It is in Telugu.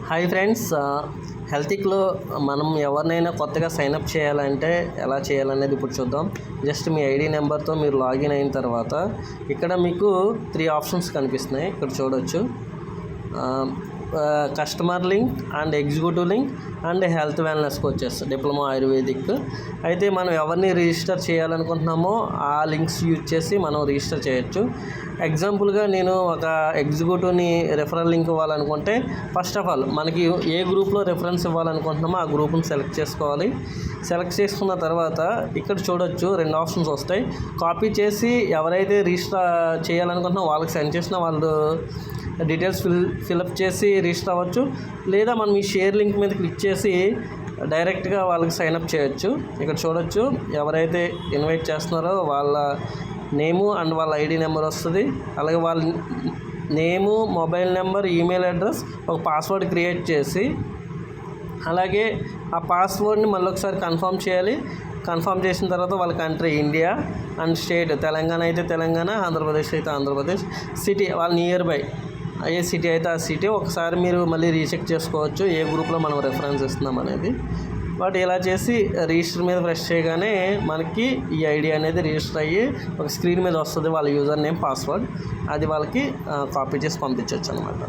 హాయ్ ఫ్రెండ్స్, హెల్తీక్లో మనం ఎవరినైనా కొత్తగా సైన్అప్ చేయాలంటే ఎలా చేయాలనేది ఇప్పుడు చూద్దాం. జస్ట్ మీ ఐడి నెంబర్తో మీరు లాగిన్ అయిన తర్వాత ఇక్కడ మీకు 3 ఆప్షన్స్ కనిపిస్తున్నాయి. ఇక్కడ చూడొచ్చు, customer link and executive link and health wellness coaches diploma ayurvedic. అయితే మనం ఎవరిని రిజిస్టర్ చేయాలనుకుంటున్నామో ఆ లింక్స్ యూజ్ చేసి మనం రిజిస్టర్ చేయొచ్చు. ఎగ్జాంపుల్గా నేను ఒక ఎగ్జిక్యూటివ్ని రెఫరల్ లింక్ ఇవ్వాలనుకుంటే ఫస్ట్ ఆఫ్ ఆల్ మనకి ఏ గ్రూప్లో రెఫరెన్స్ ఇవ్వాలనుకుంటున్నామో ఆ గ్రూప్ని సెలెక్ట్ చేసుకోవాలి. సెలెక్ట్ చేసుకున్న తర్వాత ఇక్కడ చూడొచ్చు 2 ఆప్షన్స్ వస్తాయి. కాపీ చేసి ఎవరైతే రిజిస్టర్ చేయాలనుకుంటున్నామో వాళ్ళకి సెండ్ చేసిన వాళ్ళు డీటెయిల్స్ ఫిల్అప్ చేసి రిజిస్టర్ అవ్వచ్చు. లేదా మనం ఈ షేర్ లింక్ మీద క్లిక్ చేసి డైరెక్ట్గా వాళ్ళకి సైన్అప్ చేయొచ్చు. ఇక్కడ చూడొచ్చు, ఎవరైతే ఇన్వైట్ చేస్తున్నారో వాళ్ళ నేము అండ్ వాళ్ళ ఐడి నెంబర్ వస్తుంది. అలాగే వాళ్ళ నేము, మొబైల్ నెంబర్, ఈమెయిల్ అడ్రస్, ఒక పాస్వర్డ్ క్రియేట్ చేసి అలాగే ఆ పాస్వర్డ్ని మళ్ళీ ఒకసారి కన్ఫర్మ్ చేయాలి. కన్ఫర్మ్ చేసిన తర్వాత వాళ్ళ country India and state Telangana అయితే తెలంగాణ, ఆంధ్రప్రదేశ్ అయితే ఆంధ్రప్రదేశ్, సిటీ వాళ్ళ నియర్ బై ఏ సిటీ అయితే ఆ సిటీ ఒకసారి మీరు మళ్ళీ రీచెక్ చేసుకోవచ్చు ఏ గ్రూప్లో మనం రెఫరెన్స్ ఇస్తున్నాం అనేది. బట్ ఇలా చేసి రిజిస్టర్ మీద ప్రెస్ చేయగానే మనకి ఈ ఐడి అనేది రిజిస్టర్ అయ్యి ఒక స్క్రీన్ మీద వస్తుంది వాళ్ళ యూజర్ నేమ్, పాస్వర్డ్. అది వాళ్ళకి కాపీ చేసి పంపించవచ్చు అనమాట.